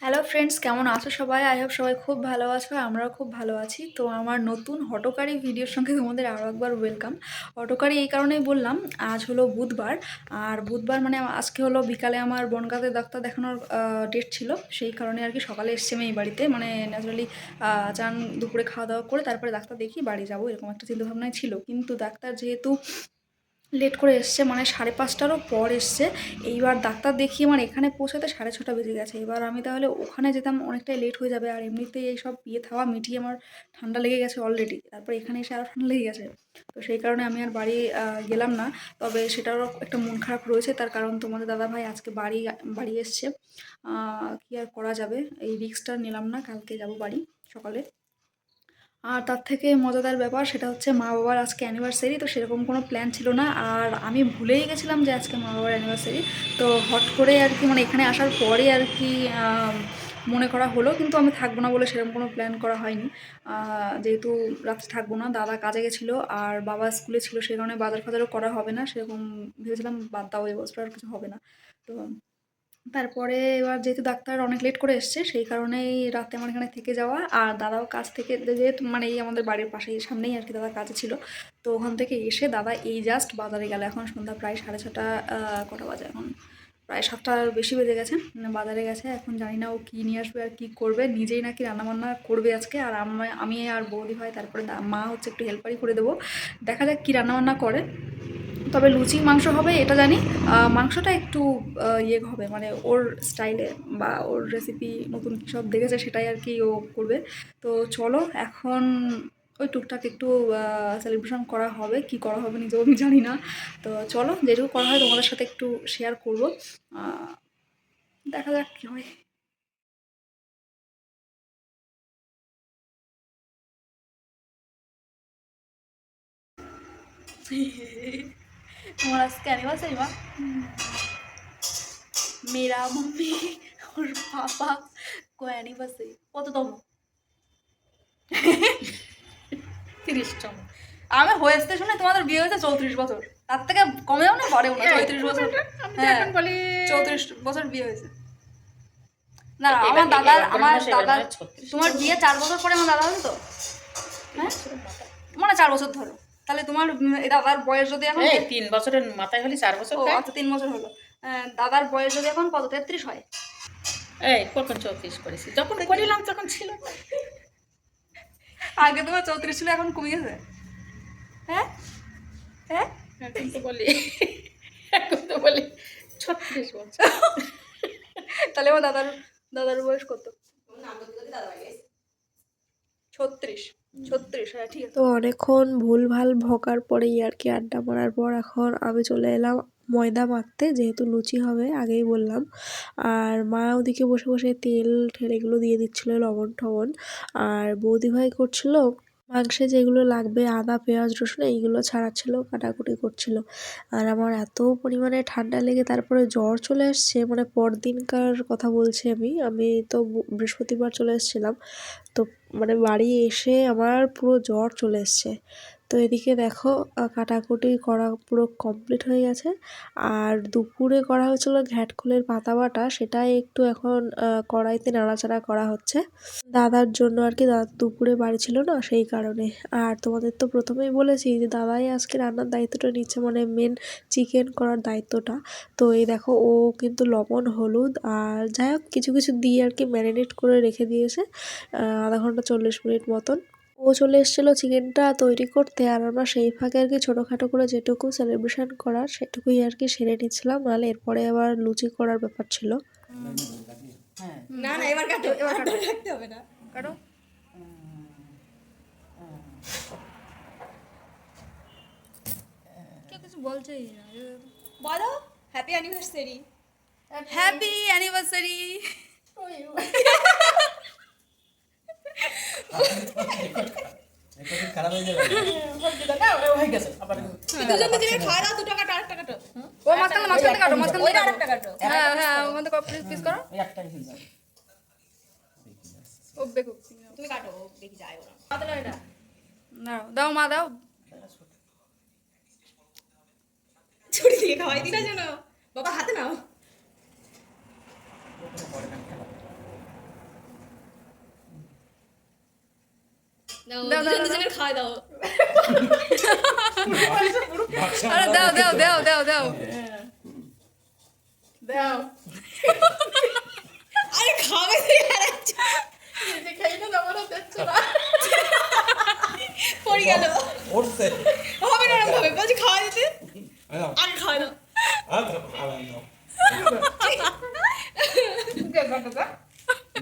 Hello friends, কেমন আছো সবাই? আই হোপ সবাই খুব ভালো আছো। আমরাও খুব ভালো আছি। তো আমার নতুন হঠকারি ভিডিওর সঙ্গে তোমাদের আরও একবার ওয়েলকাম। হঠকারি এই কারণেই বললাম, আজ হলো বুধবার। আর বুধবার মানে আজকে হলো বিকালে আমার বনগাঁতে ডাক্তার দেখানোর ডেট ছিল। সেই কারণে আর কি সকালে এসছি আমি এই বাড়িতে, মানে ন্যাচারালি চান দুপুরে খাওয়া দাওয়া করে তারপরে ডাক্তার দেখিয়ে বাড়ি যাবো, এরকম একটা চিন্তাভাবনাই ছিল। কিন্তু ডাক্তার যেহেতু লেট করে এসছে, মানে 5:30টারও পর এসছে। এইবার ডাক্তার দেখিয়ে আমার এখানে পৌঁছাতে 6:30 বেজে গেছে। এবার আমি তাহলে ওখানে যেতাম অনেকটাই লেট হয়ে যাবে, আর এমনিতেই এই সব থাওয়া মিটিয়ে আমার ঠান্ডা লেগে গেছে অলরেডি, তারপর এখানে এসে আরও ঠান্ডা লেগে গেছে। তো সেই কারণে আমি আর বাড়ি গেলাম না। তবে সেটারও একটা মন খারাপ রয়েছে, তার কারণ তোমাদের দাদাভাই আজকে বাড়ি বাড়ি এসছে। কি আর করা যাবে, এই রিস্কটা নিলাম না, কালকে যাব বাড়ি সকালে। আর তার থেকে মজাদার ব্যাপার সেটা হচ্ছে মা বাবার আজকে অ্যানিভার্সারি, তো সেরকম কোনো প্ল্যান ছিল না। আর আমি ভুলেই গেছিলাম যে আজকে মা বাবার অ্যানিভার্সারি। তো হট করে আর কি, মানে এখানে আসার পরে আর কি মনে করা হলো, কিন্তু আমি থাকবো না বলে সেরকম কোনো প্ল্যান করা হয়নি। যেহেতু রাত্রে থাকবো না, দাদা কাজে গেছিলো আর বাবা স্কুলে ছিল, সেই কারণে বাজার ফাজারও করা হবে না সেরকম। ভেবেছিলাম বাদ দাও, এবছর আর কিছু হবে না। তো তারপরে এবার যেহেতু ডাক্তার অনেক লেট করে এসছে, সেই কারণেই রাতে আমার এখানে থেকে যাওয়া। আর দাদাও কাজ থেকে, যেহেতু মানে এই আমাদের বাড়ির পাশেই সামনেই আর কি দাদা কাজে ছিল, তো ওখান থেকে এসে দাদা এই জাস্ট বাজারে গেল। এখন সন্ধ্যা প্রায় 6:30, কটা বাজে এখন, প্রায় 7টার বেশি বেজে গেছে। মানে বাজারে গেছে, এখন জানি না ও কী নিয়ে আসবে আর কী করবে। নিজেই নাকি রান্নাবান্না করবে আজকে, আর আমি আর বৌদি ভাই, তারপরে মা হচ্ছে একটু হেল্পারই করে দেবো। দেখা যাক কী রান্নাবান্না করে। তবে লুচি মাংস হবে এটা জানি। মাংসটা একটু ইয়ে হবে, মানে ওর স্টাইলে বা ওর রেসিপি নতুন কী সব দেখেছে সেটাই আর কি ও করবে। তো চলো এখন ওই টুকটাক একটু সেলিব্রেশন করা হবে, কি করা হবে নিজেও আমি জানি না। তো চলো, যেটুকু করা হয় তোমাদের সাথে একটু শেয়ার করবো। দেখা যাক কী হয়। তোমার আজকে অ্যানিভার্সারি মা? মেরা মম্মি और पापा को एनिवर्सरी কততম? 30তম। আমি হয়েছে শুনে তোমাদের বিয়ে হয়েছে 34 বছর, তার থেকে কমেও না বাড়েও না, 34 বছর। হ্যাঁ, 34 বছর বিয়ে হয়েছে। না আমার দাদার তোমার বিয়ে 4 বছর পরে আমার দাদা হলো তো। হ্যাঁ, মানে 4 বছর ধরো, তাহলে তোমার এই দাদার বয়স যদি এখন 3 বছরের মাথায় হলে 4 বছর। ও আচ্ছা, 3 বছর হলো। দাদার বয়স যদি এখন কত, 33 হয়? এই কখন 34 করেছি, যখন করিলাম তখন ছিল না। আগে তোমার 34 ছিল, এখন কমে গেছে। হ্যাঁ হ্যাঁ, এখন তো বলি 36 বছর। তাহলে আমার দাদার দাদার বয়স কত? 36। 36, হ্যাঁ ঠিক আছে। তো অনেকক্ষণ ভুলভাল ভকার পরেই আর কি আড্ডা মারার পর এখন আমি চলে এলাম ময়দা মাখতে, যেহেতু লুচি হবে আগেই বললাম। আর মা ওদিকে বসে বসে তেল ঠেল এগুলো দিয়ে দিচ্ছিল, লবণ টবণ। আর বৌদিভাই করছিল মাংসে যেগুলো লাগবে, আদা পেঁয়াজ রসুন এইগুলো ছাড়াচ্ছিল, কাটাকুটি করছিল। আর আমার এত পরিমাণে ঠান্ডা লেগে তারপরে জ্বর চলে আসছে, মানে পরদিনকার কথা বলছি আমি আমি তো বৃহস্পতিবার চলে এসেছিলাম। তো মানে বাড়ি এসে আমার পুরো জ্বর চলে এসছে। তো এদিকে দেখো কাটাকুটি করা পুরো কমপ্লিট হয়ে গেছে। আর দুপুরে করা হয়েছিল ঘ্যাটকলের পাতা বাটা, সেটাই একটু এখন কড়াইতে নাড়াচাড়া করা হচ্ছে দাদার জন্য আর কি। দাদা দুপুরে বাড়ি ছিল না, সেই কারণে। আর তোমাদের তো প্রথমেই বলেছি যে দাদাই আজকে রান্নার দায়িত্বটা নিচ্ছে, মানে মেন চিকেন করার দায়িত্বটা। তো এই দেখো ও কিন্তু লবণ হলুদ আর যাই হোক কিছু কিছু দিয়ে আর কি ম্যারিনেট করে রেখে দিয়েছে আধা ঘন্টা 40 মিনিট মতন। ও চলে এসেছিলো চিকেনটা তৈরি করতে, আর আমরা সেই ফাঁকে আর কি ছোটোখাটো করে যেটুকু সেলিব্রেশন করার সেটুকুই আর কি সেরে নিচ্ছিলাম, নাহলে এরপরে আবার লুচি করার ব্যাপার ছিল। না না, এবার কাটো, এবার কাটো, রাখতে হবে না, কাটো। কেউ কিছু বলছেই না, বলো হ্যাপি অ্যানিভার্সারি। Happy anniversary. খারাপ হয়ে যাবে। হয়ে গেছে আবার দুজন দুজনে খাওয়া দাও, 2 টাকা আরেকটা কাটো। ও মাঝখানে মাঝখানে কাটো, মাঝখানে ওই কাটো। আরেকটা কাটো। হ্যাঁ হ্যাঁ, ওখান থেকে পিস করো। ওই একটাই হয়ে যাবে। ও বেকু, তুমি কাটো, ও দেখি যায় ওরা। কত লাগে এটা? দাও দাও মা দাও। ছুরি দিয়ে খাওয়াই দিলা যেন। বাবা হাতে নাও। দাও দাও, দুজন দাও, দুজনের খাওয়া দাও আরে দাও দাও দাও দাও দাও দাও আরে খাবে তুই হারাচ্ছ নিজে খাই না দাও দিচ্ছ না পড়ে গেল উঠছে হবে না এরকম ভাবে বলছি খাওয়া দিতে আরে আর খাওয়া দাও খাওয়া দাও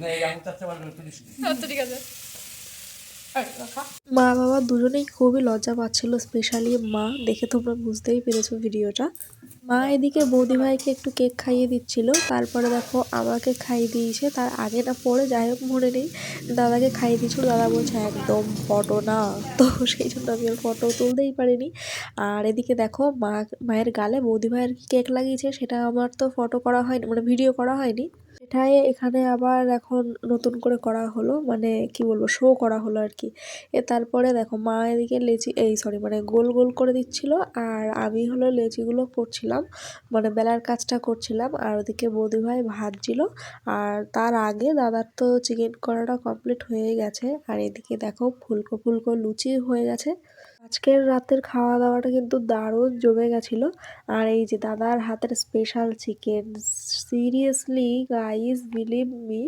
না এই আঙুর চাচ্ছে বলে তুলিস তো ঠিক আছে মা বাবা দুজনেই খুবই লজ্জা পাচ্ছিল, স্পেশালি মা, দেখে তোমরা বুঝতেই পেরেছো ভিডিওটা। মা এদিকে বৌদি ভাইকে একটু কেক খাইয়ে দিচ্ছিল, তারপরে দেখো আমাকে খাইয়ে দিয়েছে, তার আগে না পরে যাই হোক মনে নেই, দাদাকে খাইয়ে দিয়েছিল। দাদা বলছে একদম ফটো না, তো সেই জন্য আমি আর ফটো তুলতেই পারিনি। আর এদিকে দেখো মায়ের গালে বৌদি ভাইয়ের কেক লাগিয়েছে, সেটা আমার তো ফটো করা হয়নি, মানে ভিডিও করা হয়নি, সেটাই এখানে আবার এখন নতুন করে করা হলো, মানে কি বলবো, শো করা হলো আর কি। তারপরে দেখো মা এদিকে লেচি মানে গোল গোল করে দিচ্ছিল, আর আমি হলো লেচিগুলো করছিলাম, মানে বেলার কাজটা করছিলাম, আর ওদিকে বৌদিভাই ভাজছিল। আর তার আগে দাদার তো চিকেন করাটা কমপ্লিট হয়ে গেছে, আর এদিকে দেখো ফুলকো ফুলকো লুচি হয়ে গেছে। আজকের রাতের খাওয়া দাওয়াটা কিন্তু দারুণ জমে গেছিলো। আর এই যে দাদার হাতের special chicken, seriously guys believe me,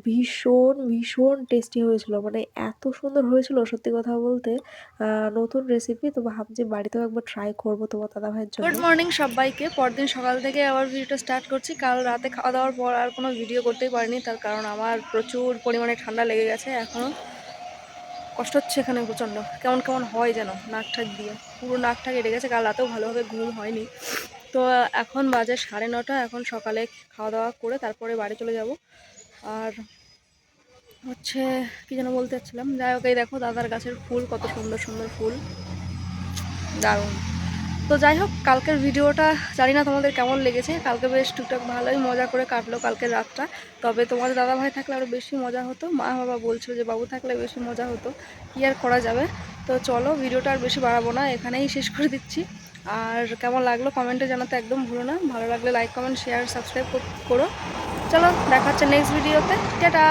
ভীষণ ভীষণ টেস্টি হয়েছিল, মানে এত সুন্দর হয়েছিল সত্যি কথা বলতে। নতুন রেসিপি, তো ভাবছি বাড়িতেও একবার ট্রাই করবো তোমার দাদা ভাইয়ের জন্য। গুড মর্নিং সবাইকে। পরদিন সকাল থেকে আবার ভিডিওটা স্টার্ট করছি। কাল রাতে খাওয়া দাওয়ার পর আর কোনো ভিডিও করতেই পারিনি, তার কারণ আমার প্রচুর পরিমাণে ঠান্ডা লেগে গেছে, এখনও কষ্ট হচ্ছে এখানে প্রচণ্ড, কেমন কেমন হয় যেন নাক ঠাক দিয়ে, পুরো নাক ঠাক এড়ে গেছে। কাল রাতেও ভালোভাবে ঘুম হয়নি। তো এখন বাজে 9:30, এখন সকালে খাওয়া দাওয়া করে তারপরে বাড়ি চলে যাব। আর হচ্ছে কি যেন বলতে চাচ্ছিলাম, যাই হোক, এই দেখো দাদার গাছের ফুল, কত সুন্দর সুন্দর ফুল, দারুণ। তো যাই হোক, কালকের ভিডিওটা জানি না তোমাদের কেমন লেগেছে। কালকে বেশ টুকটাক ভালোই মজা করে কাটলো কালকের রাতটা, তবে তোমাদের দাদা ভাই থাকলে আরও বেশি মজা হতো। মা বাবা বলছিল যে বাবু থাকলে বেশি মজা হতো, কী আর করা যাবে। তো চলো, ভিডিওটা আর বেশি বাড়াবো না, এখানেই শেষ করে দিচ্ছি। আর কেমন লাগলো কমেন্টে জানাতে একদম ভুলো না, ভালো লাগলে লাইক কমেন্ট শেয়ার সাবস্ক্রাইব করো। চলো, দেখা হচ্ছে নেক্সট ভিডিওতে, টাটা।